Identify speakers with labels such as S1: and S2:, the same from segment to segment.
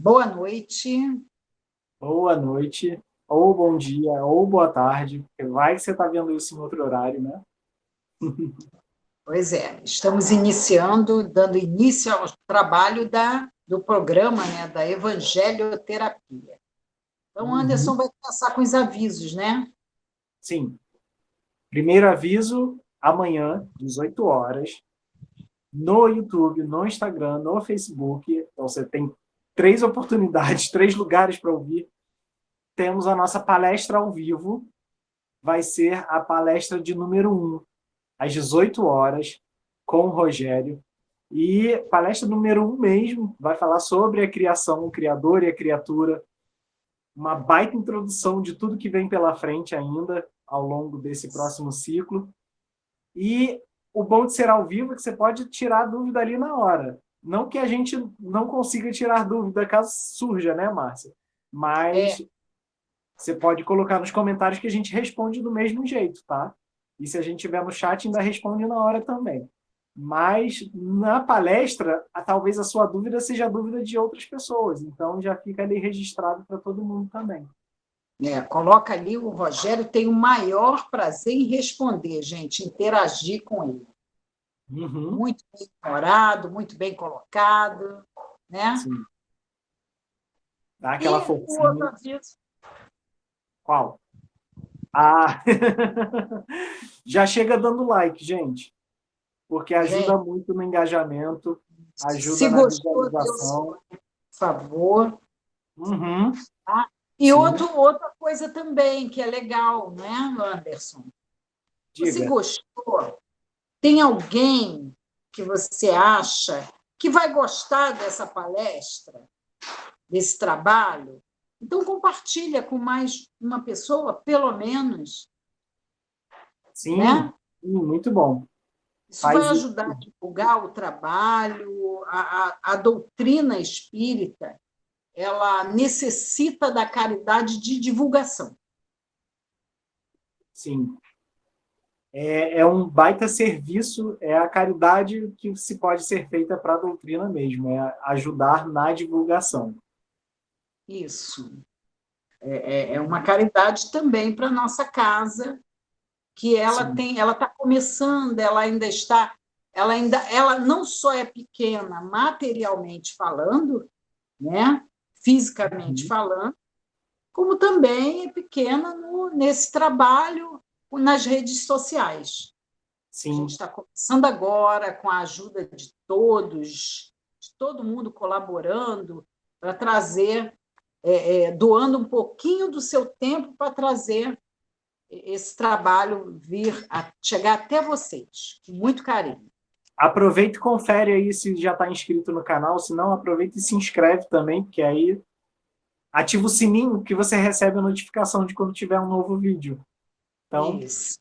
S1: Boa noite.
S2: Boa noite, ou bom dia, ou boa tarde, porque vai que você está vendo isso em outro horário, né?
S1: Pois é, estamos iniciando, dando início ao trabalho do programa, né, da evangelioterapia. Então, Anderson
S2: Uhum.
S1: vai começar com os avisos, né?
S2: Sim. Primeiro aviso, amanhã, 18 horas, no YouTube, no Instagram, no Facebook. Então, você tem três oportunidades, três lugares para ouvir. Temos a nossa palestra ao vivo. Vai ser a palestra de número um, às 18 horas, com o Rogério. E palestra número um mesmo, vai falar sobre a criação, o criador e a criatura, uma baita introdução de tudo que vem pela frente ainda ao longo desse próximo ciclo. E o bom de ser ao vivo é que você pode tirar dúvida ali na hora. Não que a gente não consiga tirar dúvida caso surja, né, Márcia?
S1: É,
S2: Mas você pode colocar nos comentários que a gente responde do mesmo jeito, tá? E se a gente tiver no chat, ainda responde na hora também. Mas na palestra, talvez a sua dúvida seja a dúvida de outras pessoas. Então já fica ali registrado para todo mundo também.
S1: coloca ali, o Rogério tem o maior prazer em responder, gente, interagir com ele.
S2: Uhum.
S1: Muito bem humorado, muito bem colocado, né?
S2: Sim. Dá
S1: E
S2: aquela
S1: o outro
S2: forcinha.
S1: aviso,
S2: Qual? Ah! Já chega dando like, gente. Porque ajuda
S1: gente,
S2: muito no engajamento, ajuda
S1: se
S2: na
S1: gostou, dê o seu
S2: visualização.
S1: like, por favor.
S2: Uhum.
S1: Tá? E
S2: Sim.
S1: outra coisa também que é legal, né, Anderson? Você
S2: Diga.
S1: gostou? Tem alguém que você acha que vai gostar dessa palestra, desse trabalho? Então, compartilha com mais uma pessoa, pelo menos,
S2: Sim,
S1: né?
S2: muito bom.
S1: Isso vai
S2: Faz isso.
S1: ajudar a divulgar o trabalho, a doutrina espírita, ela necessita da caridade de divulgação.
S2: Sim. É um baita serviço, é a caridade que se pode ser feita para a doutrina mesmo, é ajudar na divulgação.
S1: Isso. É uma caridade também para a nossa casa, que
S2: Sim.
S1: ela está começando, ela não só é pequena materialmente falando, né, fisicamente
S2: Uhum.
S1: falando, como também é pequena nesse trabalho nas redes sociais. A gente
S2: Sim,
S1: está começando agora com a ajuda de todos, de todo mundo colaborando para trazer, doando um pouquinho do seu tempo para trazer esse trabalho vir a chegar até vocês, com muito carinho.
S2: aproveita e confere aí se já está inscrito no canal, se não, aproveita e se inscreve também, porque aí ativa o sininho que você recebe a notificação de quando tiver um novo vídeo. Então,
S1: Isso,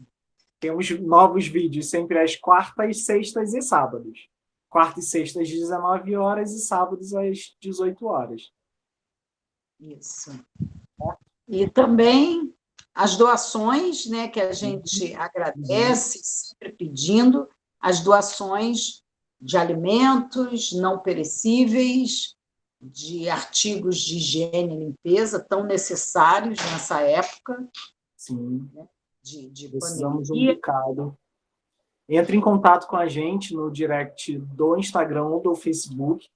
S2: temos novos vídeos sempre às quartas, sextas e sábados. Quarta e sexta às 19 horas e sábados às 18 horas.
S1: isso. E também as doações, né, que a gente
S2: Uhum.
S1: agradece, sempre pedindo, as doações de alimentos não perecíveis, de artigos de higiene e limpeza tão necessários nessa época
S2: Sim,
S1: de
S2: precisamos um
S1: pandemia.
S2: bocado. Entre em contato com a gente no direct do Instagram ou do Facebook,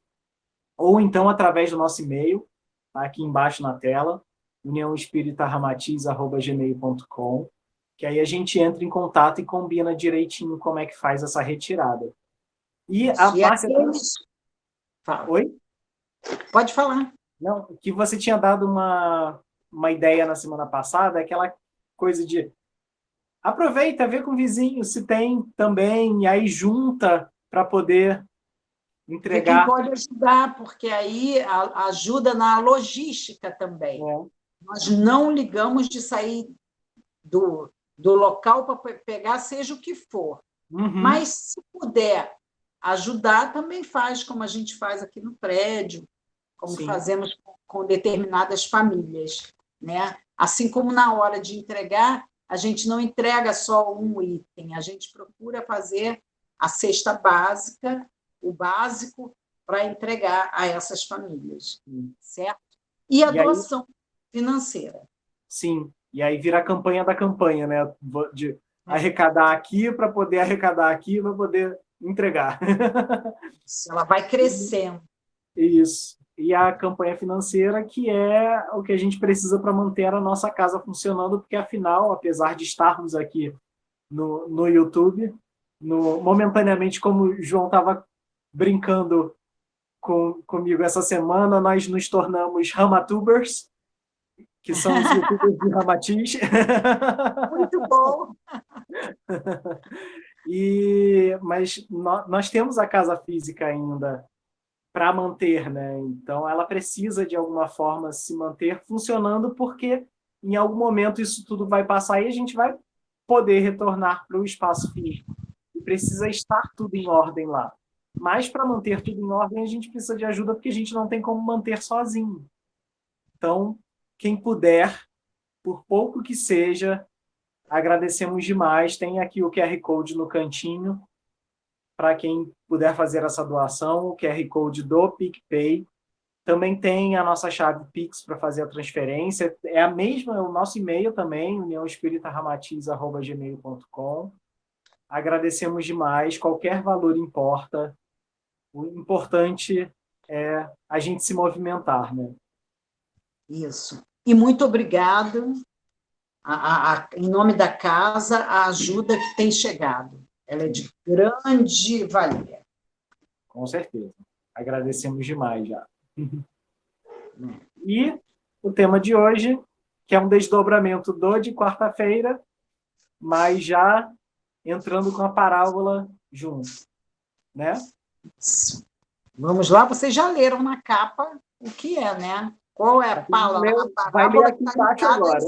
S2: ou então através do nosso e-mail, tá aqui embaixo na tela, uniãoespíritaramatiz@gmail.com, que aí a gente entra em contato e combina direitinho como é que faz essa retirada. E
S1: Isso.
S2: a
S1: E
S2: Márcia,
S1: aqueles. Fala.
S2: oi?
S1: Pode falar.
S2: Não, que você tinha dado uma ideia na semana passada, aquela coisa de aproveita, vê com o vizinho se tem também, e aí junta para poder
S1: Ver quem
S2: entregar.
S1: pode ajudar, porque aí ajuda na logística também.
S2: É.
S1: Nós não ligamos de sair do local para pegar, seja o que for.
S2: Uhum.
S1: Mas, se puder ajudar, também faz, como a gente faz aqui no prédio, como
S2: Sim,
S1: fazemos com determinadas famílias. Né? Assim como na hora de entregar, a gente não entrega só um item, a gente procura fazer a cesta básica, o básico, para entregar a essas famílias, certo? E a doação financeira.
S2: Sim, e aí vira a campanha da campanha, né? De arrecadar aqui para poder arrecadar aqui para poder entregar.
S1: Ela vai crescendo.
S2: Isso. E a campanha financeira, que é o que a gente precisa para manter a nossa casa funcionando, porque, afinal, apesar de estarmos aqui no YouTube, momentaneamente, como o João estava brincando comigo essa semana, nós nos tornamos Ramatubers, que são os youtubers de Ramatiz.
S1: Muito bom!
S2: Mas nós temos a casa física ainda para manter, né? Então, ela precisa, de alguma forma, se manter funcionando, porque em algum momento isso tudo vai passar e a gente vai poder retornar para o espaço físico. E precisa estar tudo em ordem lá. Mas, para manter tudo em ordem, a gente precisa de ajuda, porque a gente não tem como manter sozinho. Então, quem puder, por pouco que seja, agradecemos demais. Tem aqui o QR Code no cantinho, para quem puder fazer essa doação, o QR Code do PicPay. Também tem a nossa chave Pix para fazer a transferência. É a mesma, é o nosso e-mail também, uniãoespíritaramatiz@gmail.com. Agradecemos demais, qualquer valor importa. O importante é a gente se movimentar, né?
S1: Isso. E muito obrigado, em nome da casa, a ajuda que tem chegado. Ela é de grande valia.
S2: Com certeza. Agradecemos demais já. E o tema de hoje, que é um desdobramento de quarta-feira, mas já entrando com a parábola junto, né?
S1: Vamos lá, vocês já leram na capa o que é, né? Qual é a palavra?
S2: Vai ler aqui embaixo agora.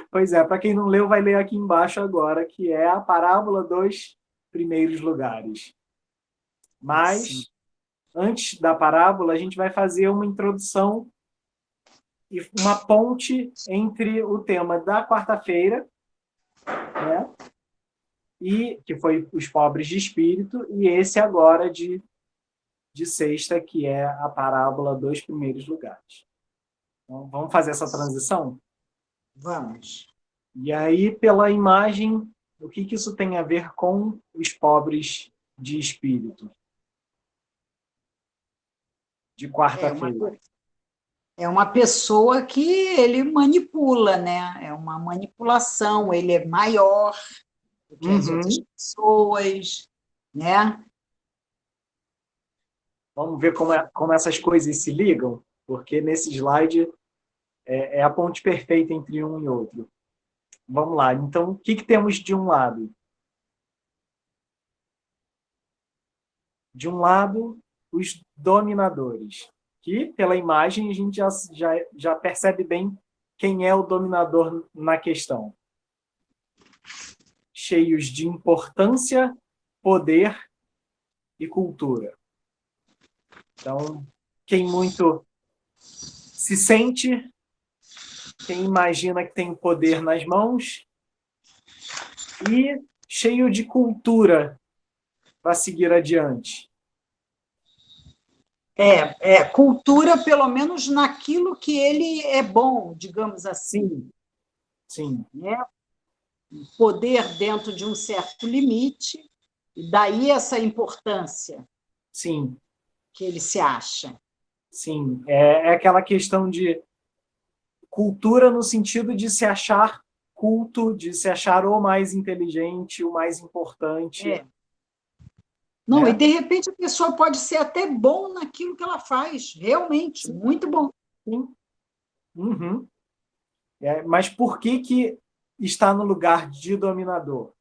S2: Pois é, para quem não leu, vai ler aqui embaixo agora, que é a parábola dos primeiros lugares. Mas, antes da parábola, a gente vai fazer uma introdução e uma ponte entre o tema da quarta-feira, né? E que foi os pobres de espírito, e esse agora de sexta, que é a parábola dos primeiros lugares. Então, vamos fazer essa transição?
S1: Vamos.
S2: E aí, pela imagem, o que isso tem a ver com os pobres de espírito? De quarta-feira.
S1: É uma pessoa que ele manipula, né? É uma manipulação, ele é maior do que as outras pessoas, né?
S2: Vamos ver como essas coisas se ligam, porque nesse slide é a ponte perfeita entre um e outro. Vamos lá. Então, o que temos de um lado? De um lado, os dominadores, que, pela imagem, a gente já percebe bem quem é o dominador na questão. Cheios de importância, poder e cultura. Então, quem muito se sente, quem imagina que tem poder nas mãos, e cheio de cultura para seguir adiante.
S1: Cultura, pelo menos naquilo que ele é bom, digamos assim.
S2: Sim.
S1: Né? Poder dentro de um certo limite, e daí essa importância.
S2: Sim.
S1: Que ele se acha.
S2: Sim, é aquela questão de cultura no sentido de se achar culto, de se achar o mais inteligente, o mais importante.
S1: Não, e de repente a pessoa pode ser até bom naquilo que ela faz, realmente, sim, muito bom.
S2: Sim. Uhum. Mas por que está no lugar de dominador?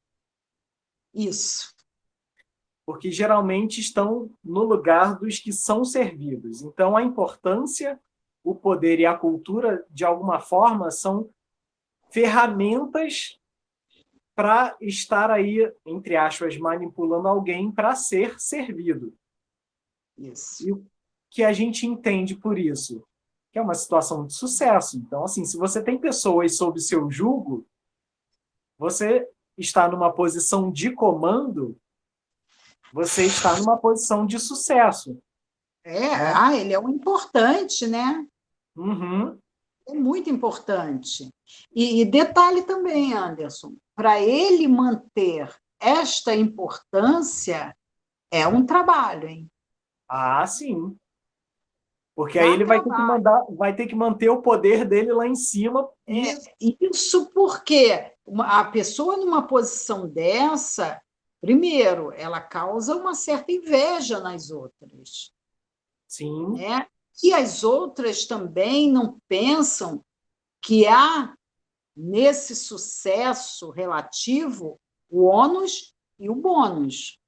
S1: Isso.
S2: Porque geralmente estão no lugar dos que são servidos. Então, a importância, o poder e a cultura, de alguma forma, são ferramentas para estar aí, entre aspas, manipulando alguém para ser servido.
S1: Isso.
S2: E o que a gente entende por isso? Que é uma situação de sucesso. Então, assim, se você tem pessoas sob seu jugo, você está numa posição de comando, você está numa posição de sucesso. Né?
S1: Ele é um importante, né?
S2: Uhum.
S1: É muito importante. E detalhe também, Anderson, para ele manter esta importância, é um trabalho, hein?
S2: Ah, sim. Porque aí
S1: Dá
S2: ele
S1: trabalho.
S2: vai ter que manter o poder dele lá em cima e
S1: Isso porque a pessoa numa posição dessa, primeiro, ela causa uma certa inveja nas outras,
S2: sim.
S1: né? E as outras também não pensam que há nesse sucesso relativo o ônus e o bônus.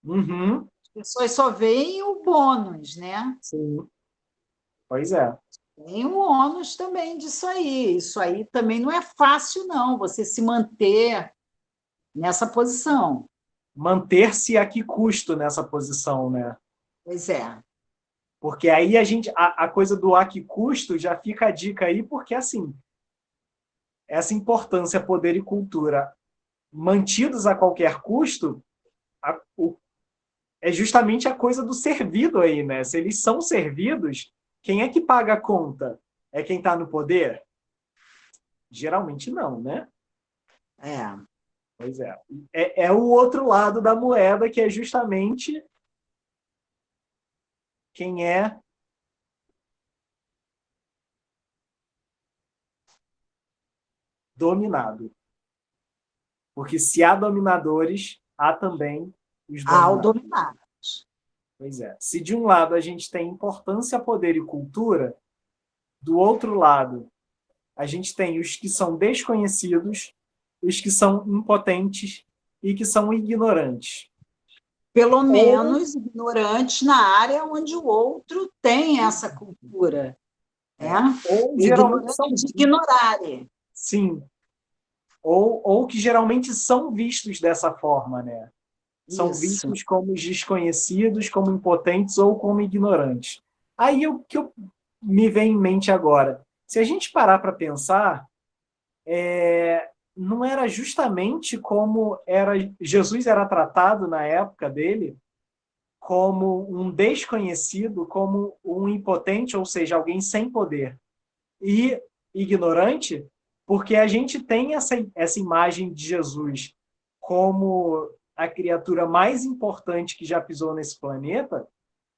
S2: Uhum.
S1: As pessoas só veem o bônus, né?
S2: Sim. Pois é.
S1: Tem o ônus também disso aí. Isso aí também não é fácil, não, você se manter nessa posição.
S2: Manter-se a que custo nessa posição, né?
S1: Pois é.
S2: Porque aí a coisa do a que custo já fica a dica aí, porque assim, essa importância, poder e cultura mantidos a qualquer custo, é justamente a coisa do servido aí, né? Se eles são servidos, quem é que paga a conta? É quem está no poder? Geralmente não, né?
S1: É.
S2: Pois é. É o outro lado da moeda, que é justamente quem é dominado. Porque se há dominadores, há também os
S1: Ao
S2: dominados.
S1: dominar.
S2: Pois é. Se de um lado a gente tem importância, poder e cultura, do outro lado a gente tem os que são desconhecidos, os que são impotentes e que são ignorantes.
S1: Pelo
S2: Ou,
S1: menos ignorantes na área onde o outro tem essa cultura. Né?
S2: ou
S1: O
S2: geralmente são,
S1: ignorante de ignorare.
S2: sim, ou que geralmente são vistos dessa forma, né? São
S1: Isso.
S2: vistos como desconhecidos, como impotentes ou como ignorantes. Aí o que me vem em mente agora, se a gente parar para pensar, não era justamente como Jesus era tratado na época dele, como um desconhecido, como um impotente, ou seja, alguém sem poder, e ignorante, porque a gente tem essa imagem de Jesus como a criatura mais importante que já pisou nesse planeta,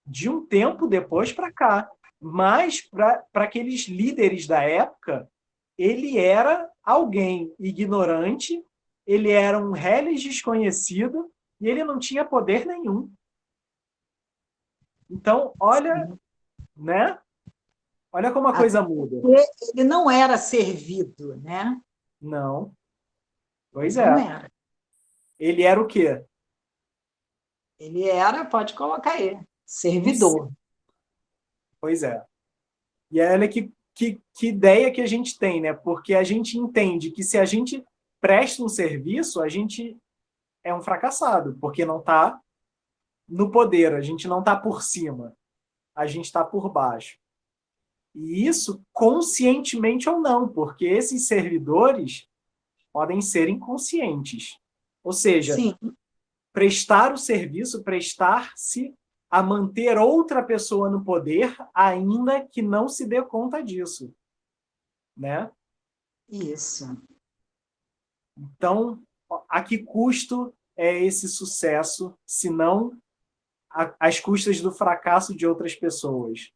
S2: de um tempo depois para cá. Mas, para aqueles líderes da época, ele era alguém ignorante, ele era um reles desconhecido e ele não tinha poder nenhum. Então, olha,
S1: Sim.
S2: né? Olha como a
S1: Até
S2: coisa muda.
S1: porque ele não era servido, né?
S2: Não.
S1: Ele
S2: Pois
S1: não
S2: é.
S1: era.
S2: Ele era o quê?
S1: Ele era, pode colocar aí,
S2: Um
S1: servidor.
S2: Pois é. E olha que ideia que a gente tem, né? Porque a gente entende que se a gente presta um serviço, a gente é um fracassado, porque não está no poder, a gente não está por cima, a gente está por baixo. E isso conscientemente ou não, porque esses servidores podem ser inconscientes. Ou seja,
S1: Sim,
S2: prestar o serviço, prestar-se a manter outra pessoa no poder, ainda que não se dê conta disso, né?
S1: isso.
S2: Então, a que custo é esse sucesso, se não às custas do fracasso de outras pessoas?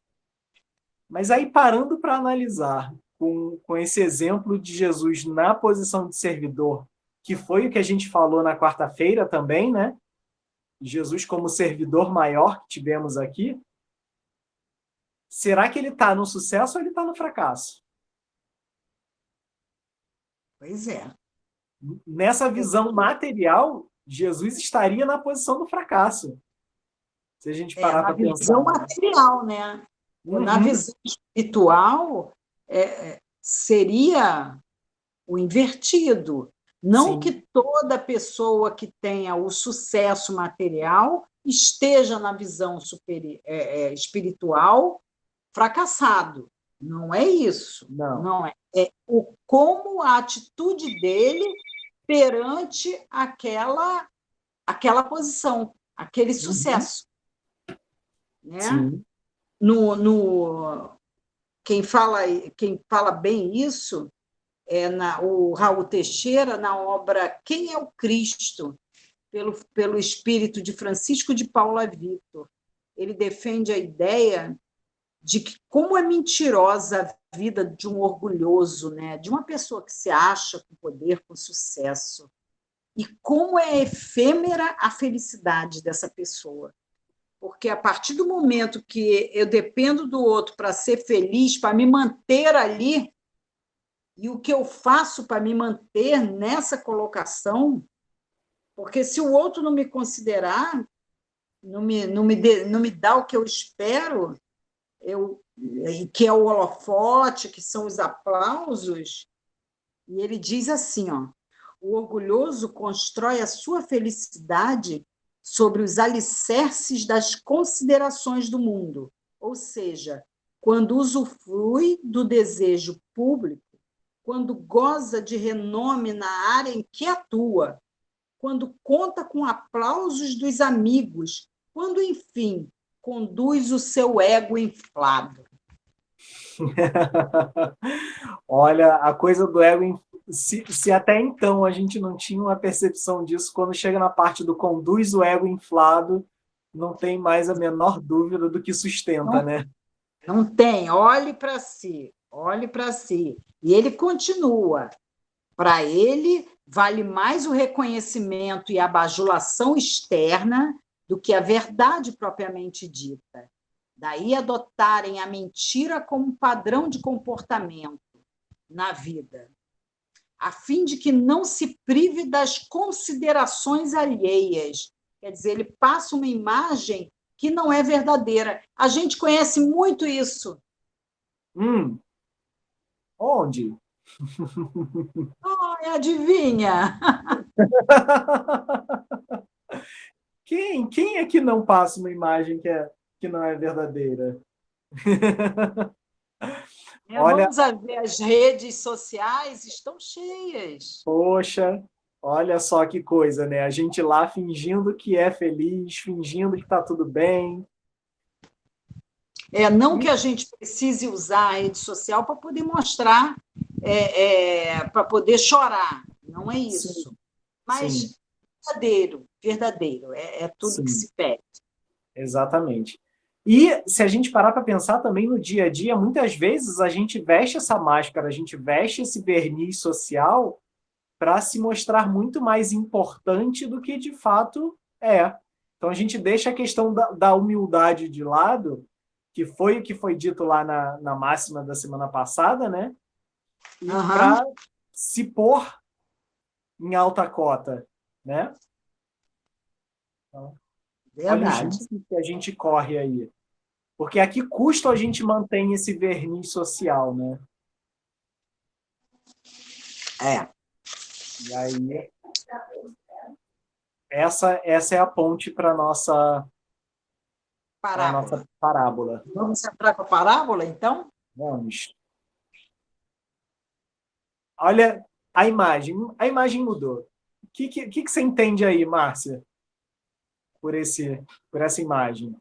S2: Mas aí, parando para analisar, com esse exemplo de Jesus na posição de servidor, que foi o que a gente falou na quarta-feira também, né? Jesus como servidor maior que tivemos aqui, será que ele está no sucesso ou ele está no fracasso?
S1: Pois é.
S2: Nessa visão material, Jesus estaria na posição do fracasso, se a gente parar
S1: Na
S2: para pensar.
S1: visão material, né? Na
S2: Uhum,
S1: visão espiritual, seria o invertido. Não
S2: sim,
S1: que toda pessoa que tenha o sucesso material esteja na visão espiritual fracassado. Não é isso.
S2: não.
S1: Não é. É como a atitude dele perante aquela posição. aquele sucesso. Né?
S2: Sim.
S1: Quem fala bem isso é o Raul Teixeira, na obra Quem é o Cristo, pelo espírito de Francisco de Paula Victor. Ele defende a ideia de que como é mentirosa a vida de um orgulhoso, né? De uma pessoa que se acha com poder, com sucesso, e como é efêmera a felicidade dessa pessoa. Porque a partir do momento que eu dependo do outro para ser feliz, para me manter ali, e o que eu faço para me manter nessa colocação, porque se o outro não me considerar, não me dá o que eu espero, que é o holofote, que são os aplausos, e ele diz assim, ó, o orgulhoso constrói a sua felicidade sobre os alicerces das considerações do mundo, ou seja, quando usufrui do desejo público, quando goza de renome na área em que atua, quando conta com aplausos dos amigos, quando, enfim, conduz o seu ego inflado.
S2: Olha, a coisa do ego, se até então a gente não tinha uma percepção disso, quando chega na parte do conduz o ego inflado, não tem mais a menor dúvida do que sustenta, né?
S1: Não tem, olhe para si, olhe para si. E ele continua, para ele vale mais o reconhecimento e a bajulação externa do que a verdade propriamente dita. Daí adotarem a mentira como padrão de comportamento na vida, a fim de que não se prive das considerações alheias. Quer dizer, ele passa uma imagem que não é verdadeira. A gente conhece muito isso.
S2: Onde?
S1: Adivinha?
S2: Quem é que não passa uma imagem que não é verdadeira? Olha,
S1: Vamos ver, as redes sociais estão cheias.
S2: poxa, olha só que coisa, né? A gente lá fingindo que é feliz, fingindo que está tudo bem.
S1: Não que a gente precise usar a rede social para poder mostrar, para poder chorar, não é isso.
S2: Sim,
S1: mas
S2: sim,
S1: verdadeiro, é tudo
S2: sim,
S1: que se pede.
S2: exatamente. E se a gente parar para pensar também no dia a dia, muitas vezes a gente veste essa máscara, a gente veste esse verniz social para se mostrar muito mais importante do que de fato é. Então a gente deixa a questão da humildade de lado, que foi o que foi dito lá na máxima da semana passada, né? E para se pôr em alta cota, né? Então, olha os riscos que a gente corre aí. Porque a que custo a gente mantém esse verniz social, né? E aí, essa é a ponte para a nossa parábola.
S1: Vamos entrar com a parábola, então?
S2: Vamos. Olha a imagem mudou. O que você entende aí, Márcia, por essa imagem?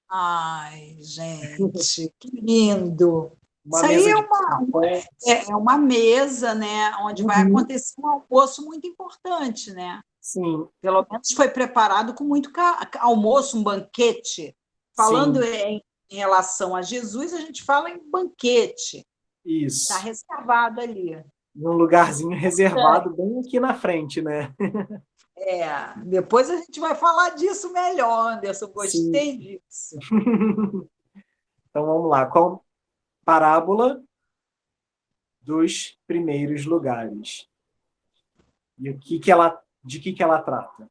S1: Ai, gente, que lindo!
S2: Uma
S1: Isso aí
S2: mesa
S1: é uma mesa, né, onde vai acontecer um almoço muito importante, né?
S2: Sim.
S1: Pelo menos foi preparado com muito almoço, um banquete. Falando em relação a Jesus, a gente fala em banquete.
S2: Isso.
S1: Está reservado ali.
S2: Num lugarzinho reservado bem aqui na frente, né?
S1: Depois a gente vai falar disso melhor, Anderson. Gostei disso.
S2: Então vamos lá. Qual parábola dos primeiros lugares? E de que ela trata?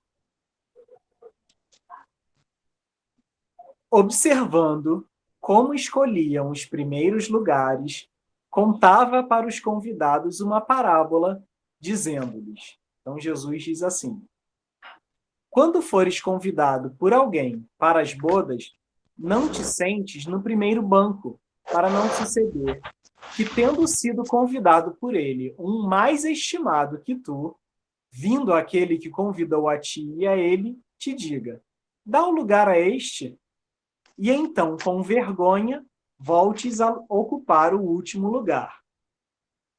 S2: Observando como escolhiam os primeiros lugares, contava para os convidados uma parábola, dizendo-lhes. Então Jesus diz assim: quando fores convidado por alguém para as bodas, não te sentes no primeiro banco, para não suceder que, tendo sido convidado por ele um mais estimado que tu, vindo aquele que convidou a ti e a ele, te diga: dá o lugar a este, e então, com vergonha, voltes a ocupar o último lugar.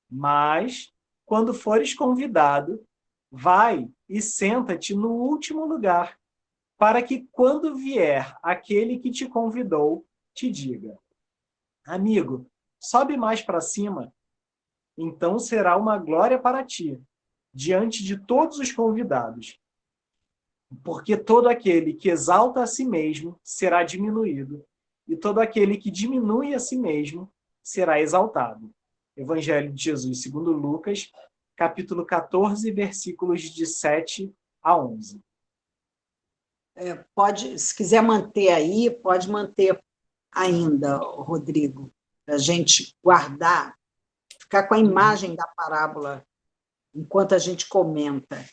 S2: Mas, quando fores convidado, vai e senta-te no último lugar, para que, quando vier aquele que te convidou, te diga: amigo, sobe mais para cima, então será uma glória para ti, diante de todos os convidados. Porque todo aquele que exalta a si mesmo será diminuído, e todo aquele que diminui a si mesmo será exaltado. Evangelho de Jesus segundo Lucas, capítulo 14, versículos de 7 a 11.
S1: Pode, se quiser manter aí, pode manter ainda, Rodrigo, para a gente guardar, ficar com a imagem da parábola enquanto a gente comenta.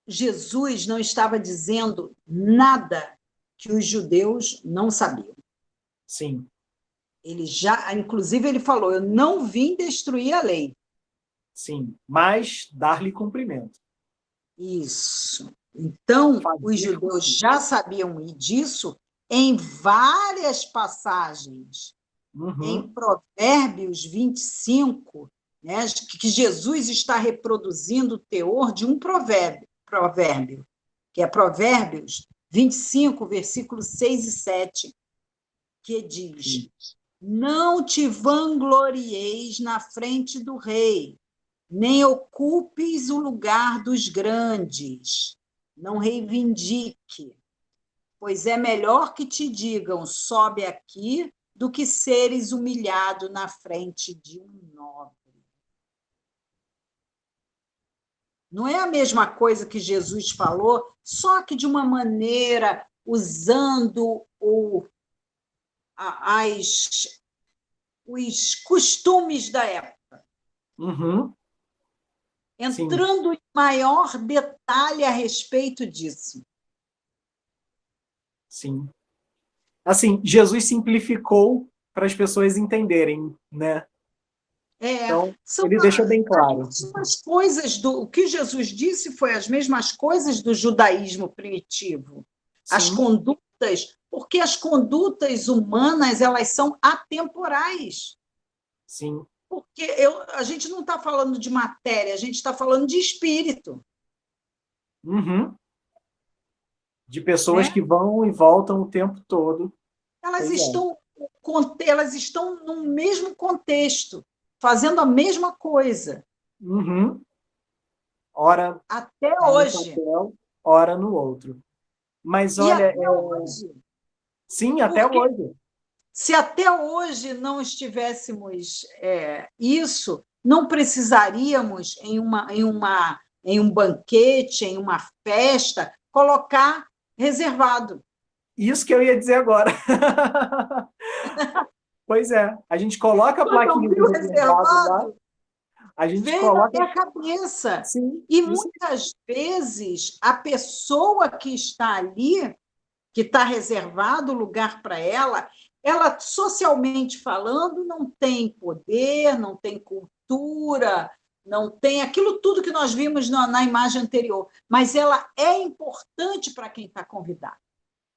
S1: Jesus não estava dizendo nada que os judeus não sabiam.
S2: Sim.
S1: Inclusive, ele falou: eu não vim destruir a lei.
S2: Sim, mas dar-lhe cumprimento.
S1: Isso. Então, os judeus já sabiam disso em várias passagens. Em Provérbios 25, né, que Jesus está reproduzindo o teor de um provérbio, que é Provérbios 25, versículos 6 e 7, que diz: não te vanglorieis na frente do rei, nem ocupes o lugar dos grandes, não reivindique, pois é melhor que te digam, sobe aqui, do que seres humilhado na frente de um nobre. Não é a mesma coisa que Jesus falou, só que de uma maneira, usando os costumes da época. Entrando Sim. Em maior detalhe a respeito disso.
S2: Sim. Assim, Jesus simplificou para as pessoas entenderem, né? Então, ele deixou bem claro.
S1: As coisas o que Jesus disse foi as mesmas coisas do judaísmo primitivo. Sim. As condutas, porque as condutas humanas, elas são atemporais.
S2: Sim.
S1: Porque a gente não está falando de matéria, a gente está falando de espírito.
S2: De pessoas que vão e voltam o tempo todo.
S1: Elas estão no mesmo contexto, fazendo a mesma coisa.
S2: Ora
S1: até hoje.
S2: Papel, ora no outro. Mas olha.
S1: Até hoje.
S2: Sim, até hoje.
S1: Se até hoje não estivéssemos isso, não precisaríamos, em um banquete, em uma festa, colocar reservado.
S2: Isso que eu ia dizer agora. Pois é, a gente coloca a plaquinha do reservado lá. A gente
S1: veio
S2: coloca
S1: na minha cabeça.
S2: Sim,
S1: e muitas vezes a pessoa que está ali, que está reservado o lugar para ela, socialmente falando, não tem poder, não tem cultura, não tem aquilo tudo que nós vimos na imagem anterior, mas ela é importante para quem está convidado.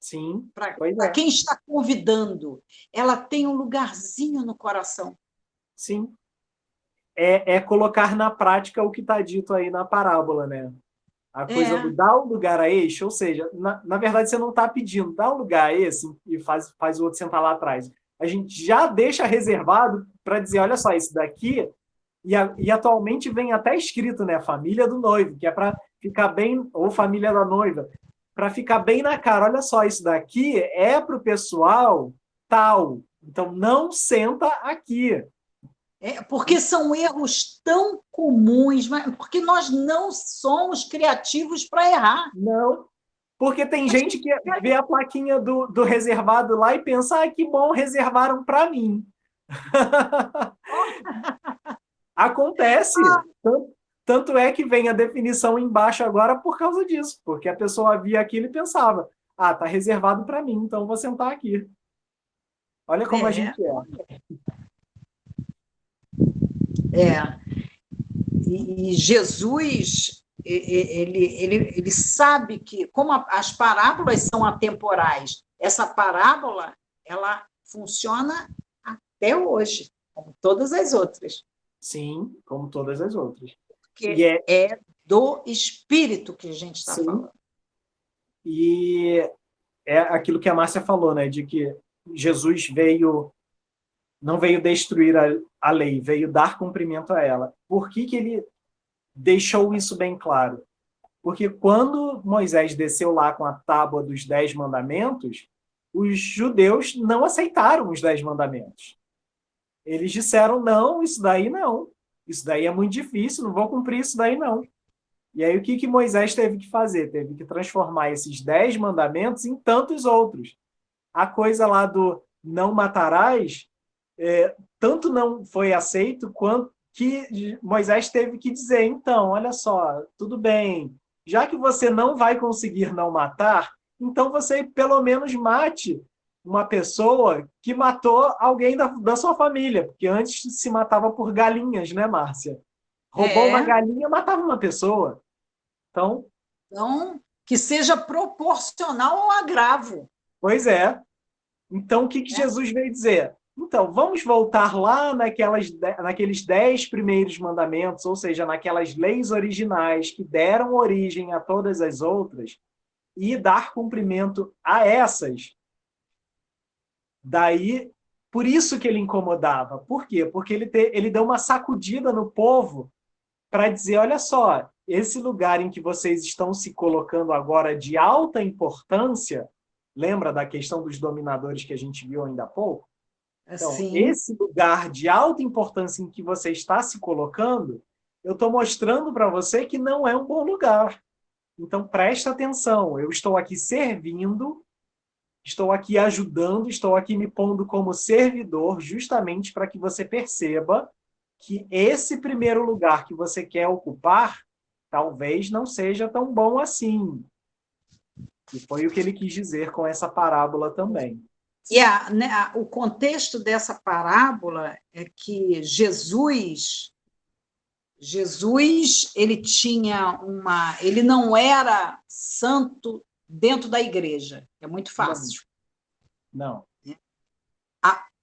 S2: Sim.
S1: Para quem está convidando, ela tem um lugarzinho no coração.
S2: Sim. É colocar na prática o que está dito aí na parábola, né? A coisa do dar o lugar a este, ou seja, na verdade você não está pedindo, dá um lugar a esse e faz o outro sentar lá atrás. A gente já deixa reservado para dizer, olha só, isso daqui, e atualmente vem até escrito, né? Família do noivo, que é para ficar bem, ou família da noiva, para ficar bem na cara, olha só, isso daqui é para o pessoal tal, então não senta aqui.
S1: Porque são erros tão comuns, porque nós não somos criativos para errar.
S2: Não, porque tem gente que vê a plaquinha do reservado lá e pensa, que bom, reservaram para mim. Acontece. Tanto é que vem a definição embaixo agora por causa disso, porque a pessoa via aquilo e pensava, tá reservado para mim, então vou sentar aqui. Olha como a gente
S1: E Jesus, ele sabe que, como as parábolas são atemporais, essa parábola ela funciona até hoje, como todas as outras.
S2: Sim, como todas as outras.
S1: Porque é do espírito que a gente está falando.
S2: E é aquilo que a Márcia falou, né? De que Jesus não veio destruir a lei, veio dar cumprimento a ela. Por que ele deixou isso bem claro? Porque quando Moisés desceu lá com a tábua dos 10 mandamentos, os judeus não aceitaram os 10 mandamentos. Eles disseram, não, isso daí não. Isso daí é muito difícil, não vou cumprir isso daí não. E aí o que Moisés teve que fazer? Teve que transformar esses 10 mandamentos em tantos outros. A coisa lá do não matarás, tanto não foi aceito, quanto que Moisés teve que dizer, então, olha só, tudo bem, já que você não vai conseguir não matar, então você pelo menos mate uma pessoa que matou alguém da sua família, porque antes se matava por galinhas, né, Márcia? Roubou uma galinha, matava uma pessoa. Então,
S1: que seja proporcional ao agravo.
S2: Pois é. Então, o que Jesus veio dizer? Então, vamos voltar lá naqueles 10 primeiros mandamentos, ou seja, naquelas leis originais que deram origem a todas as outras, e dar cumprimento a essas. Daí, por isso que ele incomodava. Por quê? Porque ele deu uma sacudida no povo para dizer, olha só, esse lugar em que vocês estão se colocando agora de alta importância, lembra da questão dos dominadores que a gente viu ainda há pouco? Então, esse lugar de alta importância em que você está se colocando, eu estou mostrando para você que não é um bom lugar. Então, presta atenção, eu estou aqui servindo, estou aqui ajudando, estou aqui me pondo como servidor, justamente para que você perceba que esse primeiro lugar que você quer ocupar talvez não seja tão bom assim. E foi o que ele quis dizer com essa parábola também.
S1: E o contexto dessa parábola é que Jesus ele não era santo dentro da igreja, é muito fácil.
S2: Não.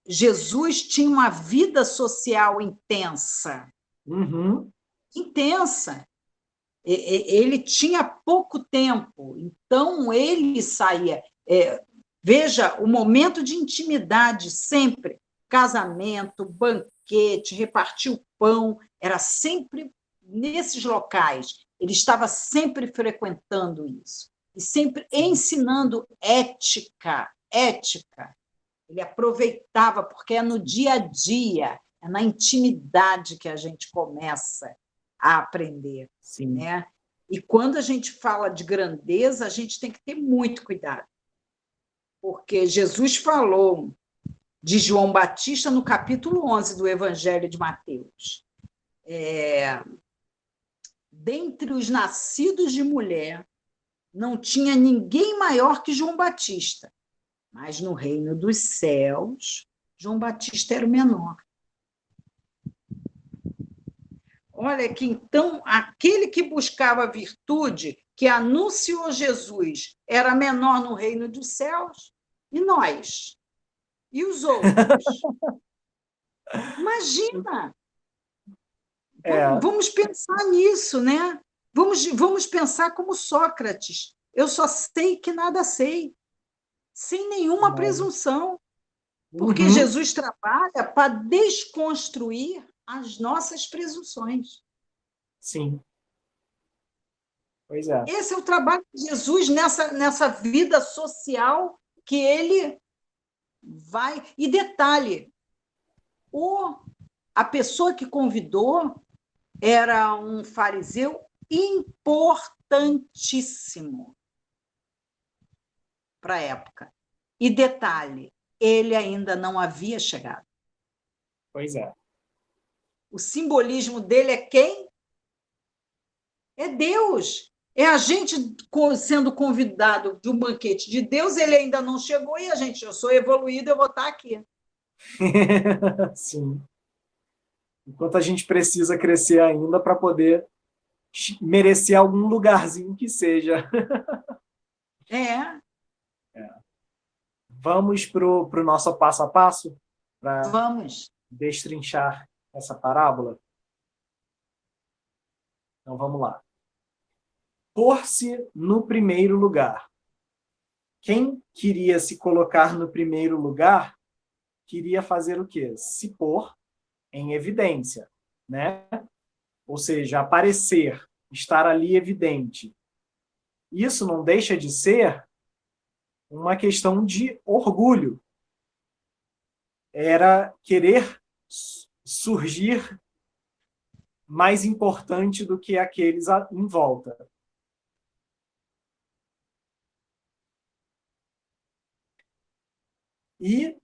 S1: Jesus tinha uma vida social intensa. Intensa. Ele tinha pouco tempo, então ele saía. Veja, o momento de intimidade sempre, casamento, banquete, repartir o pão, era sempre nesses locais. Ele estava sempre frequentando isso e sempre ensinando ética. Ele aproveitava, porque é no dia a dia, é na intimidade que a gente começa a aprender.
S2: Sim.
S1: Né? E quando a gente fala de grandeza, a gente tem que ter muito cuidado. Porque Jesus falou de João Batista no capítulo 11 do Evangelho de Mateus. Dentre os nascidos de mulher, não tinha ninguém maior que João Batista. Mas no reino dos céus, João Batista era o menor. Olha que então aquele que buscava virtude, que anunciou Jesus, era menor no reino dos céus, e nós? E os outros? Imagina! Vamos pensar nisso, né? Vamos pensar como Sócrates. Eu só sei que nada sei, sem nenhuma presunção. Porque Jesus trabalha para desconstruir as nossas presunções.
S2: Sim. Pois é.
S1: Esse é o trabalho de Jesus nessa vida social que ele vai... E detalhe, a pessoa que convidou era um fariseu importantíssimo para a época. E detalhe, ele ainda não havia chegado.
S2: Pois é.
S1: O simbolismo dele é quem? É Deus. É a gente sendo convidado de um banquete de Deus, ele ainda não chegou e eu sou evoluído, eu vou estar aqui.
S2: Sim. Enquanto a gente precisa crescer ainda para poder merecer algum lugarzinho que seja.
S1: É.
S2: Vamos para o nosso passo a passo para
S1: Vamos.
S2: destrinchar essa parábola? Então, vamos lá. Pôr-se no primeiro lugar. Quem queria se colocar no primeiro lugar queria fazer o quê? Se pôr em evidência, né? Ou seja, aparecer, estar ali evidente. Isso não deixa de ser uma questão de orgulho. Era querer surgir mais importante do que aqueles em volta. E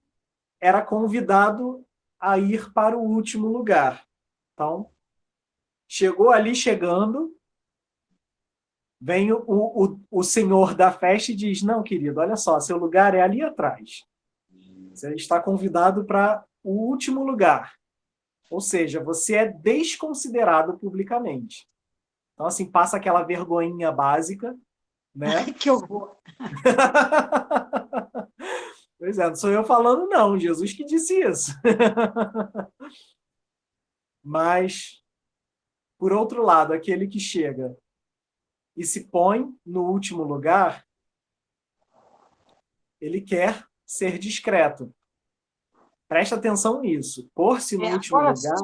S2: era convidado a ir para o último lugar. Então, chegou ali, chegando, vem o senhor da festa e diz, não, querido, olha só, seu lugar é ali atrás. Você está convidado para o último lugar. Ou seja, você é desconsiderado publicamente. Então, assim, passa aquela vergonhinha básica, né?
S1: Ai, que horror.
S2: Pois é, não sou eu falando, não. Jesus que disse isso. Mas, por outro lado, aquele que chega e se põe no último lugar, ele quer ser discreto. Presta atenção nisso. Pôr-se no último
S1: Agora,
S2: lugar...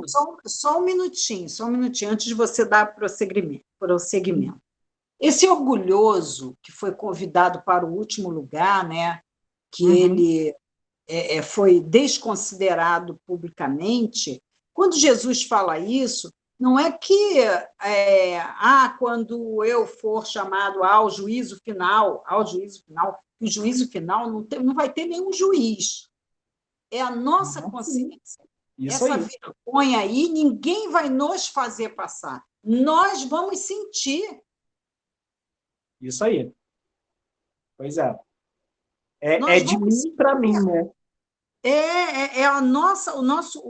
S1: só um minutinho, antes de você dar prosseguimento. Esse orgulhoso que foi convidado para o último lugar, né, que ele foi desconsiderado publicamente, quando Jesus fala isso, não é que quando eu for chamado ao juízo final, o juízo final não vai ter nenhum juiz. É a nossa consciência.
S2: Isso
S1: Essa
S2: aí.
S1: vergonha aí, ninguém vai nos fazer passar. Nós vamos sentir.
S2: Isso aí. Pois é. É de mim para mim, né?
S1: O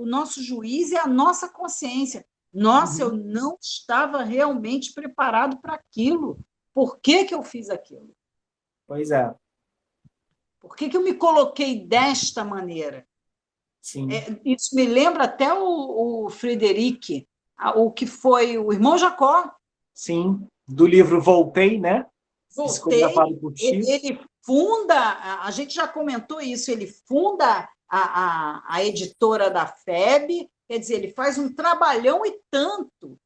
S1: nosso juiz é a nossa consciência. Nossa, eu não estava realmente preparado para aquilo. Por que eu fiz aquilo?
S2: Pois é.
S1: Por que eu me coloquei desta maneira?
S2: Sim.
S1: Isso me lembra até o Frederic, o que foi o irmão Jacó.
S2: Sim, do livro Voltei, né?
S1: Voltei,
S2: por ti.
S1: ele funda, a gente já comentou isso, ele funda a editora da FEB, quer dizer, ele faz um trabalhão e tanto.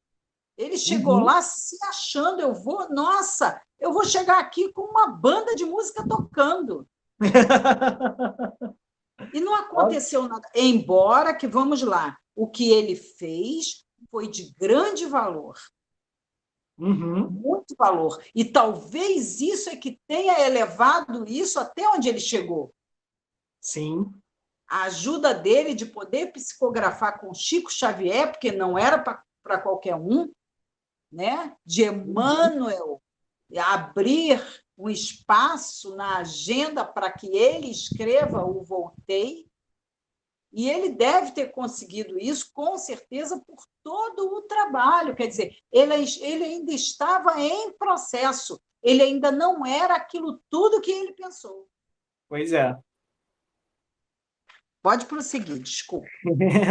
S1: Ele chegou lá se achando, eu vou chegar aqui com uma banda de música tocando. E não aconteceu nada. Embora que, vamos lá, o que ele fez foi de grande valor. Muito valor. E talvez isso é que tenha elevado isso até onde ele chegou.
S2: Sim.
S1: A ajuda dele de poder psicografar com Chico Xavier, porque não era para qualquer um, né? De Emmanuel abrir um espaço na agenda para que ele escreva o Voltei, e ele deve ter conseguido isso, com certeza, por todo o trabalho. Quer dizer, ele ainda estava em processo, ele ainda não era aquilo tudo que ele pensou.
S2: Pois é.
S1: Pode prosseguir, desculpa.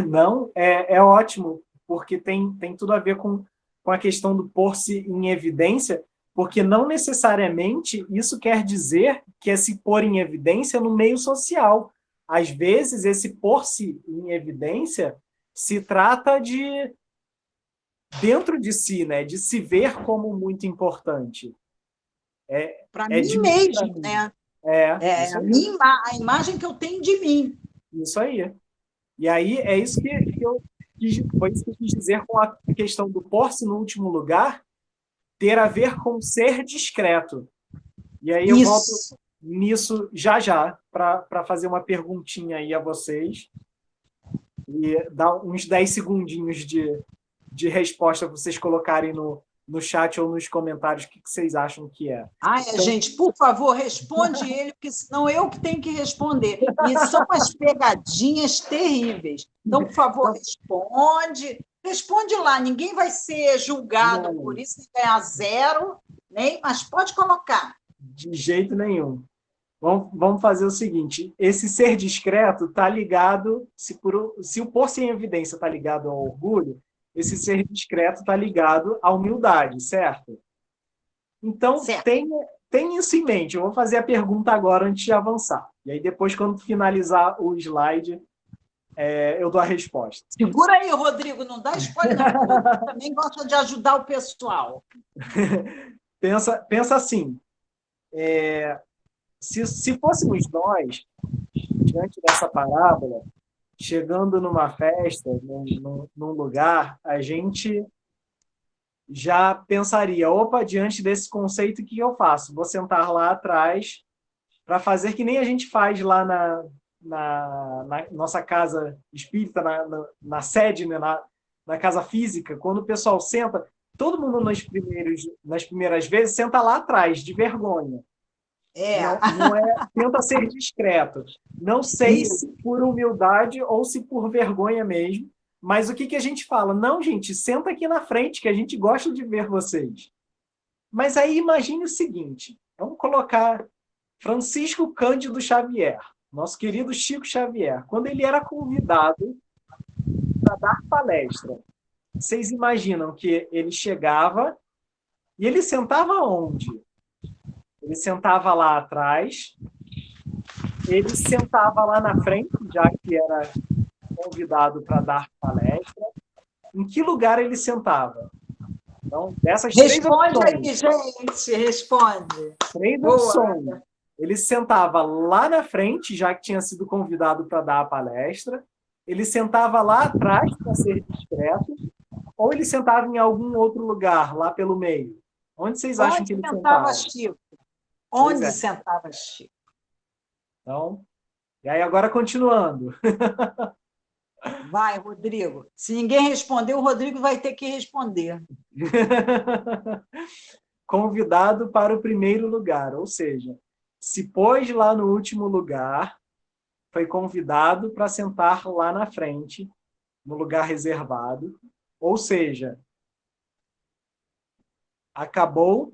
S2: Não, é ótimo, porque tem tudo a ver com a questão do pôr-se em evidência, porque não necessariamente isso quer dizer que é se pôr em evidência no meio social. Às vezes, esse pôr-se em evidência se trata de dentro de si, né? De se ver como muito importante.
S1: Para mim mesmo, né? A imagem que eu tenho de mim.
S2: Isso aí. E aí é isso foi isso que eu quis dizer com a questão do pôr-se no último lugar ter a ver com ser discreto. E aí eu volto nisso já para fazer uma perguntinha aí a vocês e dar uns 10 segundinhos de resposta para vocês colocarem no chat ou nos comentários o que vocês acham que é.
S1: Gente, por favor, responde ele, porque senão eu que tenho que responder. E são umas pegadinhas terríveis. Então, por favor, responde, Responde lá, ninguém vai ser julgado
S2: Não,
S1: por isso, nem ganhar zero, nem, mas pode colocar.
S2: de jeito nenhum. Vamos fazer o seguinte: esse ser discreto está ligado, se o pôr-se em evidência está ligado ao orgulho, esse ser discreto está ligado à humildade, certo? Então,
S1: Certo.
S2: tem isso em mente. Eu vou fazer a pergunta agora antes de avançar. E aí, depois, quando finalizar o slide, eu dou a resposta.
S1: Segura aí, Rodrigo, não dá spoiler, não. Eu também gosto de ajudar o pessoal.
S2: Pensa assim: se fôssemos nós, diante dessa parábola, chegando numa festa, num lugar, a gente já pensaria: opa, diante desse conceito, o que eu faço? Vou sentar lá atrás para fazer que nem a gente faz lá na nossa casa espírita, na sede, né, na casa física, quando o pessoal senta, todo mundo nas primeiras vezes senta lá atrás, de vergonha. Não tenta ser discreto. Não sei se por humildade ou se por vergonha mesmo, mas o que a gente fala? Não, gente, senta aqui na frente, que a gente gosta de ver vocês. Mas aí imagine o seguinte, vamos colocar Francisco Cândido Xavier, nosso querido Chico Xavier, quando ele era convidado para dar palestra. Vocês imaginam que ele chegava e ele sentava onde? Ele sentava lá atrás, ele sentava lá na frente, já que era convidado para dar palestra. Em que lugar ele sentava? Então, dessas
S1: Responde
S2: três
S1: aí, gente, responde.
S2: três opções. Ele sentava lá na frente, já que tinha sido convidado para dar a palestra. Ele sentava lá atrás para ser discreto, ou ele sentava em algum outro lugar, lá pelo meio? Onde vocês acham que ele sentava?
S1: Chico? Onde sentava Chico?
S2: Então, e aí agora continuando.
S1: Vai, Rodrigo. Se ninguém responder, o Rodrigo vai ter que responder.
S2: Convidado para o primeiro lugar, ou seja, se pôs lá no último lugar, foi convidado para sentar lá na frente, no lugar reservado, ou seja, acabou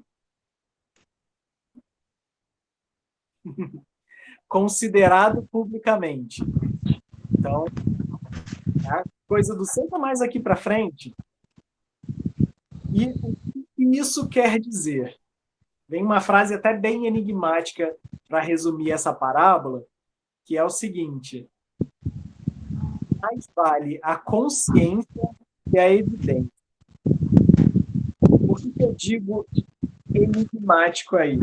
S2: considerado publicamente. Então, a coisa do senta mais aqui para frente. E o que isso quer dizer? Vem uma frase até bem enigmática para resumir essa parábola, que é o seguinte: mais vale a consciência que a evidência. Por que eu digo enigmático aí?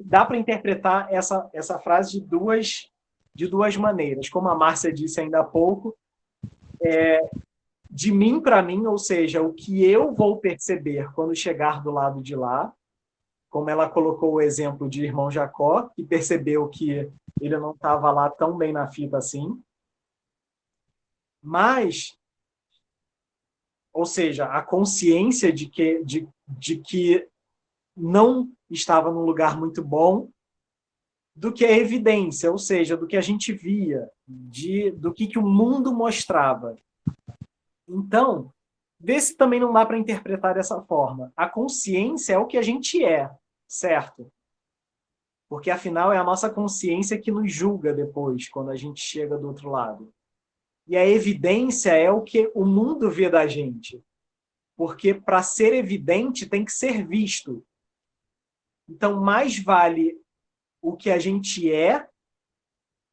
S2: Dá para interpretar essa frase de duas maneiras. Como a Márcia disse ainda há pouco, de mim para mim, ou seja, o que eu vou perceber quando chegar do lado de lá, como ela colocou o exemplo de irmão Jacó, que percebeu que ele não estava lá tão bem na fita assim. Mas, ou seja, a consciência de que não estava num lugar muito bom, do que a evidência, ou seja, do que a gente via, do que o mundo mostrava. Então, vê se também não dá para interpretar dessa forma. A consciência é o que a gente é, certo? Porque, afinal, é a nossa consciência que nos julga depois, quando a gente chega do outro lado. E a evidência é o que o mundo vê da gente. Porque, para ser evidente, tem que ser visto. Então, mais vale o que a gente é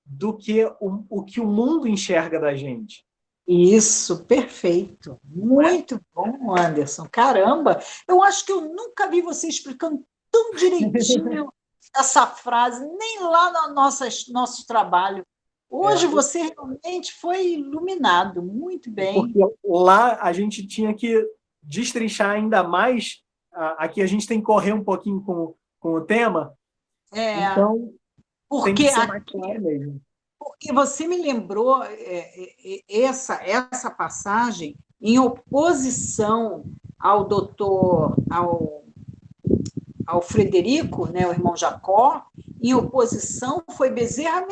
S2: do que o que o mundo enxerga da gente.
S1: Isso, perfeito. Muito bom, Anderson. Caramba, eu acho que eu nunca vi você explicando tão direitinho essa frase, nem lá no nosso trabalho. Hoje você realmente foi iluminado, muito bem.
S2: Porque lá a gente tinha que destrinchar ainda mais, aqui a gente tem que correr um pouquinho com o tema, então tem que ser mais claro mesmo.
S1: Porque você me lembrou essa passagem em oposição ao doutor, ao Frederico, né, o irmão Jacó, em oposição foi Bezerra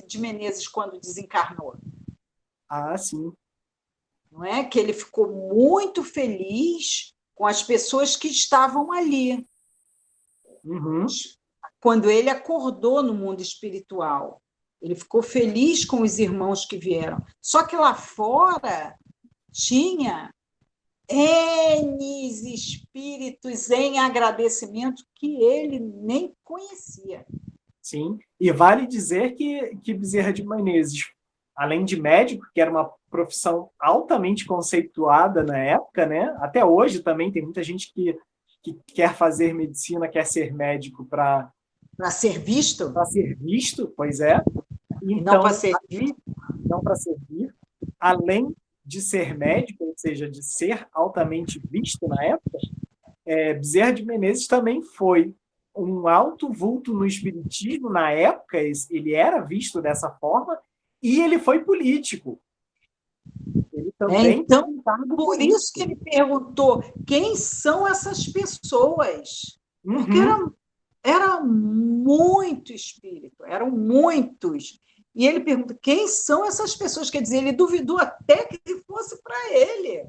S1: de Menezes quando desencarnou.
S2: Ah, sim.
S1: não é? Que ele ficou muito feliz com as pessoas que estavam ali, quando ele acordou no mundo espiritual. Ele ficou feliz com os irmãos que vieram. Só que lá fora tinha N espíritos em agradecimento que ele nem conhecia.
S2: Sim, e vale dizer que Bezerra de Menezes, além de médico, que era uma profissão altamente conceituada na época, né? Até hoje também tem muita gente que quer fazer medicina, quer ser médico para
S1: ser visto?
S2: Para ser visto, pois é.
S1: Então, não para servir?
S2: Não para servir. Além de ser médico, ou seja, de ser altamente visto na época, Bezerra de Menezes também foi um alto vulto no espiritismo na época, ele era visto dessa forma, e ele foi político.
S1: Ele também então, por isso que ele perguntou quem são essas pessoas. Porque era muito espírito, eram muitos. E ele pergunta quem são essas pessoas. Quer dizer, ele duvidou até que fosse para ele.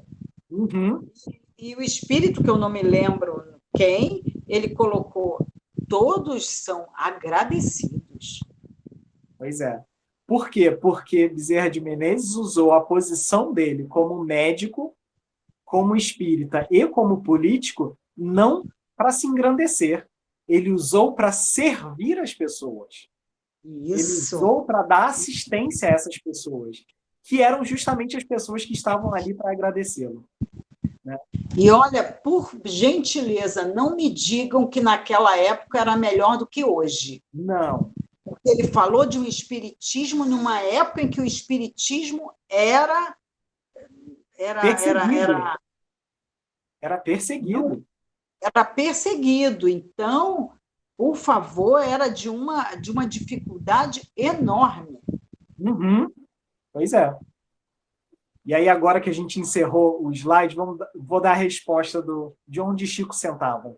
S1: E o espírito, que eu não me lembro quem, ele colocou, todos são agradecidos.
S2: Pois é. Por quê? Porque Bezerra de Menezes usou a posição dele como médico, como espírita e como político, não para se engrandecer. Ele usou para servir as pessoas. Ele usou para dar assistência a essas pessoas, que eram justamente as pessoas que estavam ali para agradecê-lo. Né?
S1: E olha, por gentileza, não me digam que naquela época era melhor do que hoje.
S2: Não.
S1: Porque ele falou de um espiritismo numa época em que o espiritismo era
S2: perseguido.
S1: Era perseguido. Então, por favor, era de uma dificuldade enorme.
S2: Pois é. E aí, agora que a gente encerrou o slide, vou dar a resposta de onde Chico sentava,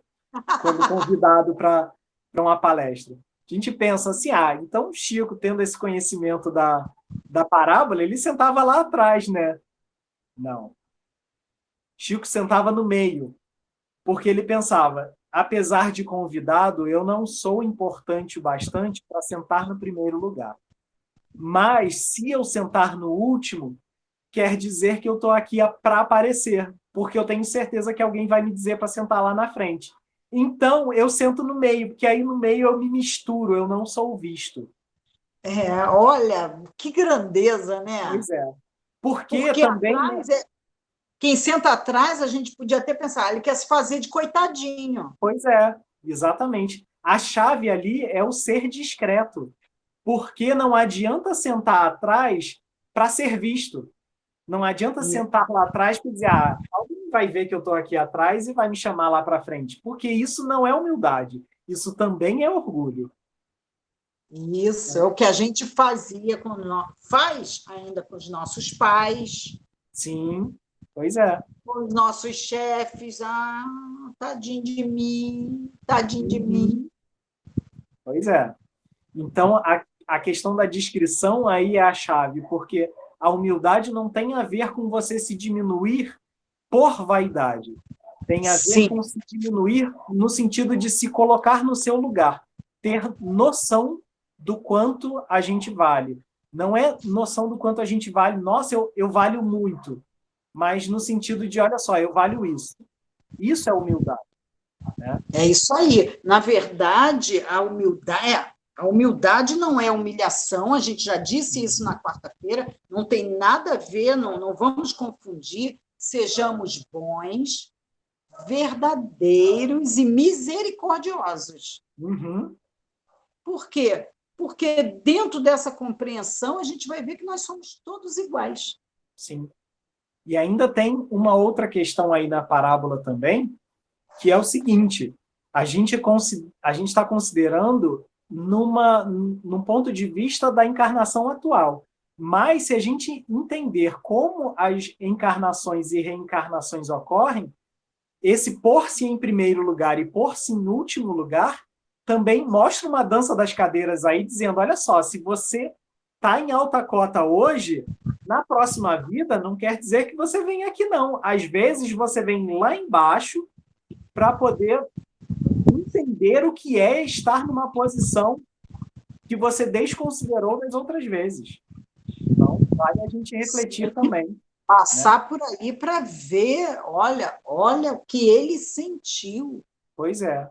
S2: quando convidado para uma palestra. A gente pensa assim, então Chico, tendo esse conhecimento da parábola, ele sentava lá atrás, né? Não. Chico sentava no meio, porque ele pensava, apesar de convidado, eu não sou importante o bastante para sentar no primeiro lugar. Mas, se eu sentar no último, quer dizer que eu estou aqui para aparecer, porque eu tenho certeza que alguém vai me dizer para sentar lá na frente. Então, eu sento no meio, porque aí no meio eu me misturo, eu não sou visto.
S1: Olha, que grandeza, né?
S2: Pois é. Porque também...
S1: Atrás quem senta atrás, a gente podia até pensar, ele quer se fazer de coitadinho.
S2: Pois é, exatamente. A chave ali é o ser discreto, porque não adianta sentar atrás para ser visto. Não adianta sentar lá atrás e dizer, alguém vai ver que eu estou aqui atrás e vai me chamar lá para frente. Porque isso não é humildade. Isso também é orgulho.
S1: Isso, é o que a gente fazia, faz ainda com os nossos pais.
S2: Sim, pois é.
S1: Com os nossos chefes. Tadinho de mim, tadinho de mim.
S2: Pois é. Então, a questão da discrição aí é a chave, porque a humildade não tem a ver com você se diminuir por vaidade. Tem a ver com se diminuir no sentido de se colocar no seu lugar. Ter noção do quanto a gente vale. Não é noção do quanto a gente vale, nossa, eu valho muito. Mas no sentido de, olha só, eu valho isso. Isso é humildade. Né?
S1: É isso aí. Na verdade, a humildade não é humilhação, a gente já disse isso na quarta-feira, não tem nada a ver, não vamos confundir, sejamos bons, verdadeiros e misericordiosos. Por quê? Porque dentro dessa compreensão a gente vai ver que nós somos todos iguais.
S2: Sim. E ainda tem uma outra questão aí na parábola também, que é o seguinte, a gente está considerando num ponto de vista da encarnação atual. Mas, se a gente entender como as encarnações e reencarnações ocorrem, esse pôr-se em primeiro lugar e pôr-se em último lugar também mostra uma dança das cadeiras aí, dizendo, olha só, se você tá em alta cota hoje, na próxima vida não quer dizer que você vem aqui, não. Às vezes você vem lá embaixo para poder entender o que é estar numa posição que você desconsiderou das outras vezes. Então, vale a gente refletir também.
S1: Passar por aí para ver, olha o que ele sentiu.
S2: Pois é.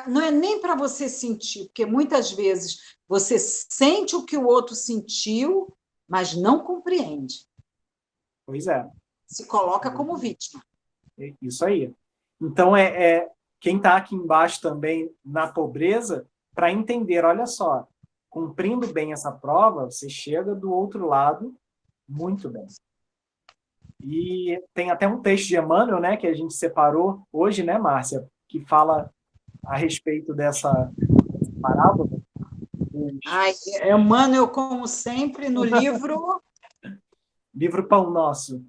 S1: Não é nem para você sentir, porque muitas vezes você sente o que o outro sentiu, mas não compreende.
S2: Pois é.
S1: Se coloca como vítima.
S2: Isso aí. Então, quem está aqui embaixo também na pobreza, para entender, olha só, cumprindo bem essa prova, você chega do outro lado muito bem. E tem até um texto de Emmanuel, né, que a gente separou hoje, né, Márcia, que fala a respeito dessa parábola.
S1: Ai, Emmanuel, como sempre, no livro...
S2: Livro Pão Nosso.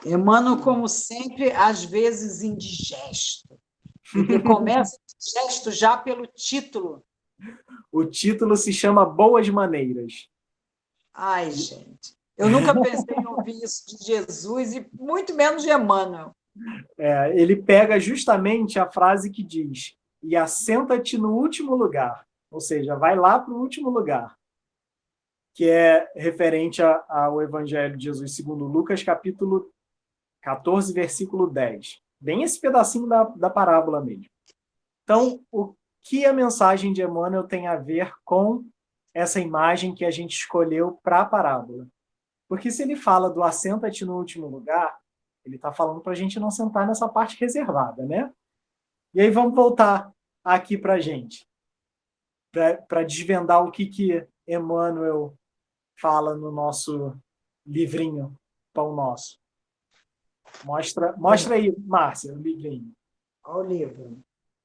S1: Emmanuel, como sempre, às vezes indigesto. Ele começa indigesto já pelo título.
S2: O título se chama Boas Maneiras.
S1: Ai, gente, eu nunca pensei em ouvir isso de Jesus e muito menos de Emmanuel.
S2: Ele pega justamente a frase que diz: e assenta-te no último lugar. Ou seja, vai lá para o último lugar, que é referente ao Evangelho de Jesus segundo Lucas, capítulo 14, versículo 10. Bem esse pedacinho da parábola mesmo. Então, o que a mensagem de Emmanuel tem a ver com essa imagem que a gente escolheu para a parábola? Porque se ele fala do assenta-te no último lugar, ele está falando para a gente não sentar nessa parte reservada, né? E aí vamos voltar aqui para a gente, para desvendar o que Emmanuel fala no nosso livrinho Pão Nosso. Mostra aí, Márcia, o livrinho.
S1: Olha o livro.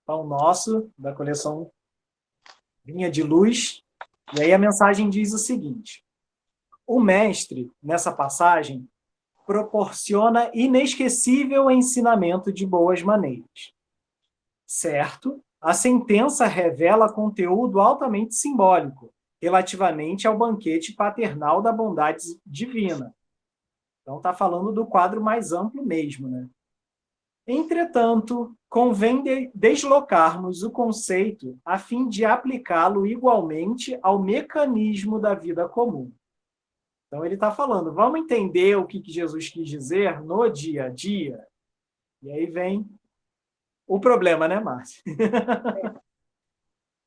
S2: Pão Nosso, da coleção Vinha de Luz. E aí a mensagem diz o seguinte: o mestre, nessa passagem, proporciona inesquecível ensinamento de boas maneiras. Certo, a sentença revela conteúdo altamente simbólico relativamente ao banquete paternal da bondade divina. Então está falando do quadro mais amplo mesmo, né? Entretanto, convém deslocarmos o conceito a fim de aplicá-lo igualmente ao mecanismo da vida comum. Então ele está falando, vamos entender o que Jesus quis dizer no dia a dia? E aí vem o problema, né, Márcia?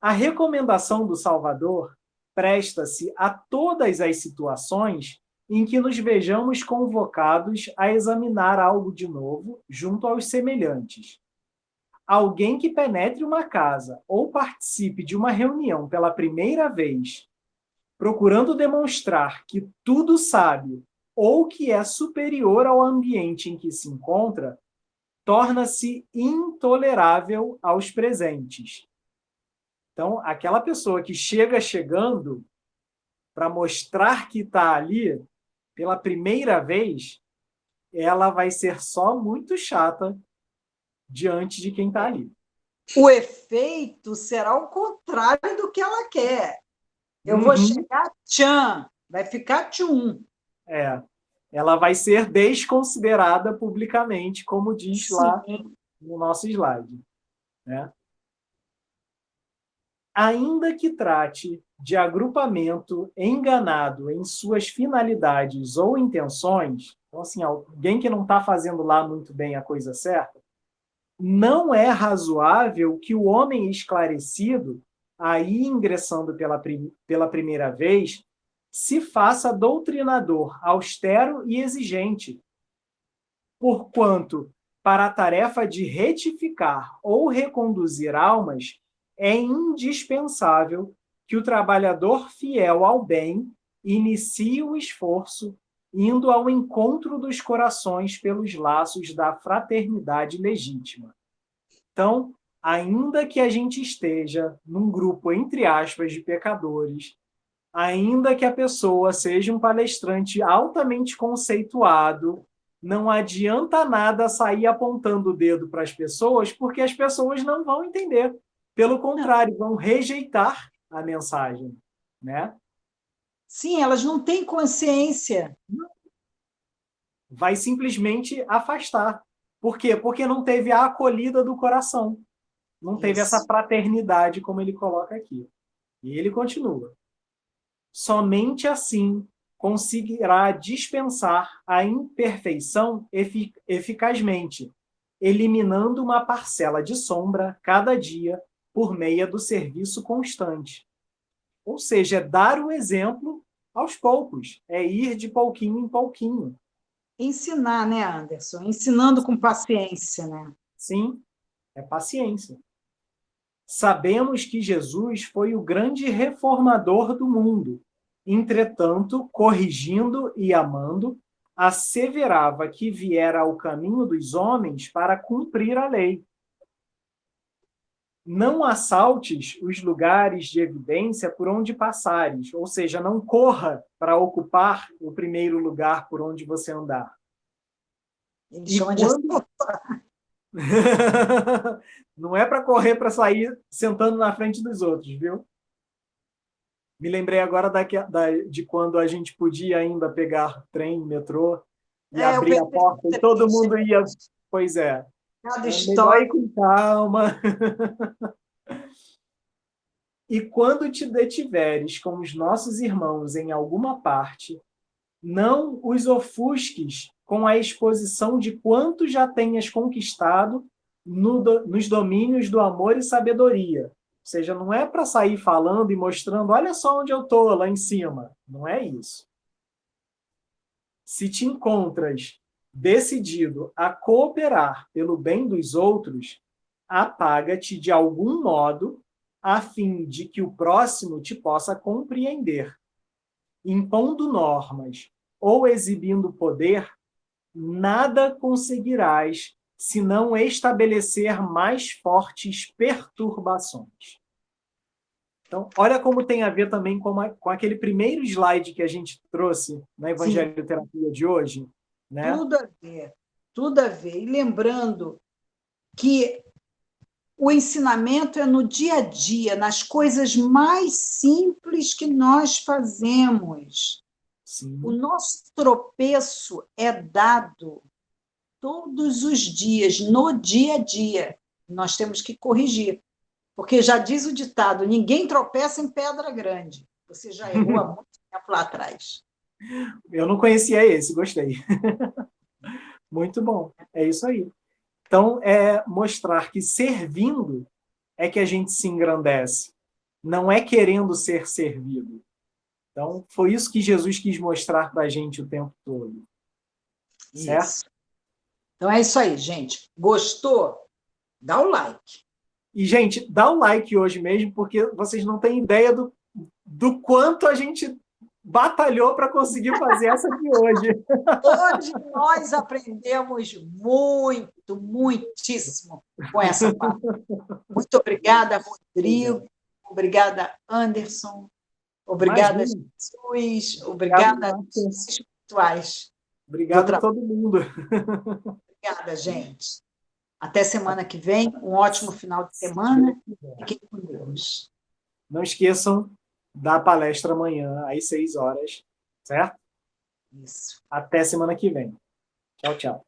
S2: A recomendação do Salvador presta-se a todas as situações em que nos vejamos convocados a examinar algo de novo junto aos semelhantes. Alguém que penetre uma casa ou participe de uma reunião pela primeira vez, procurando demonstrar que tudo sabe ou que é superior ao ambiente em que se encontra, torna-se intolerável aos presentes. Então, aquela pessoa que chegando para mostrar que está ali pela primeira vez, ela vai ser só muito chata diante de quem está ali.
S1: O efeito será o contrário do que ela quer. Eu vou chegar tchan, vai ficar tchum.
S2: Ela vai ser desconsiderada publicamente, como diz
S1: Sim.
S2: lá no nosso slide, né? Ainda que trate de agrupamento enganado em suas finalidades ou intenções, então, assim, alguém que não está fazendo lá muito bem a coisa certa, não é razoável que o homem esclarecido, aí ingressando pela primeira vez, se faça doutrinador, austero e exigente, porquanto, para a tarefa de retificar ou reconduzir almas, é indispensável que o trabalhador fiel ao bem inicie o esforço indo ao encontro dos corações pelos laços da fraternidade legítima. Então, ainda que a gente esteja num grupo, entre aspas, de pecadores, ainda que a pessoa seja um palestrante altamente conceituado, não adianta nada sair apontando o dedo para as pessoas, porque as pessoas não vão entender. Pelo contrário, vão rejeitar a mensagem, né?
S1: Sim, elas não têm consciência.
S2: Vai simplesmente afastar. Por quê? Porque não teve a acolhida do coração. Não teve essa
S1: Isso.
S2: fraternidade, como ele coloca aqui. E ele continua. Somente assim conseguirá dispensar a imperfeição eficazmente, eliminando uma parcela de sombra cada dia por meio do serviço constante. Ou seja, é dar o exemplo aos poucos, é ir de pouquinho em pouquinho.
S1: Ensinar, né, Anderson? Ensinando com paciência, né?
S2: Sim, é paciência. Sabemos que Jesus foi o grande reformador do mundo. Entretanto, corrigindo e amando, asseverava que viera ao caminho dos homens para cumprir a lei. Não assaltes os lugares de evidência por onde passares, ou seja, não corra para ocupar o primeiro lugar por onde você andar.
S1: Ele
S2: E
S1: chama de
S2: quando não é para correr para sair sentando na frente dos outros, viu? Me lembrei agora de quando a gente podia ainda pegar trem, metrô e
S1: eu
S2: abrir a
S1: pensei
S2: porta e todo mundo ia. Pois é.
S1: cada
S2: É melhor
S1: história.
S2: ir com calma. E quando te detiveres com os nossos irmãos em alguma parte, não os ofusques com a exposição de quanto já tenhas conquistado nos domínios do amor e sabedoria. Ou seja, não é para sair falando e mostrando, olha só onde eu estou lá em cima. Não é isso. Se te encontras decidido a cooperar pelo bem dos outros, apaga-te de algum modo a fim de que o próximo te possa compreender. Impondo normas ou exibindo poder, nada conseguirás se não estabelecer mais fortes perturbações. Então, olha como tem a ver também com aquele primeiro slide que a gente trouxe na
S1: Sim,
S2: Evangelioterapia de hoje, né?
S1: tudo a ver, tudo a ver. E lembrando que o ensinamento é no dia a dia, nas coisas mais simples que nós fazemos. O
S2: Sim.
S1: nosso tropeço é dado todos os dias, no dia a dia. Nós temos que corrigir, porque já diz o ditado: ninguém tropeça em pedra grande. Você já errou há muito tempo lá atrás.
S2: Eu não conhecia esse, gostei. Muito bom. É isso aí. Então, é mostrar que servindo é que a gente se engrandece, não é querendo ser servido. Então, foi isso que Jesus quis mostrar para a gente o tempo todo. Certo?
S1: Isso. Então é isso aí, gente. Gostou? Dá o like.
S2: E, gente, dá o like hoje mesmo, porque vocês não têm ideia do quanto a gente batalhou para conseguir fazer essa aqui hoje.
S1: Hoje nós aprendemos muito, muitíssimo com essa parte. Muito obrigada, Rodrigo. Obrigada, Anderson. Obrigada,
S2: Imagina.
S1: Jesus.
S2: Obrigado,
S1: Obrigada,
S2: Márcia.
S1: espirituais do
S2: Obrigado a
S1: trabalho.
S2: todo mundo.
S1: Obrigada, gente. Até semana que vem. Um ótimo final de semana. Fiquem com Deus.
S2: Não esqueçam da palestra amanhã, às 6 horas, certo?
S1: Isso.
S2: Até semana que vem. Tchau, tchau.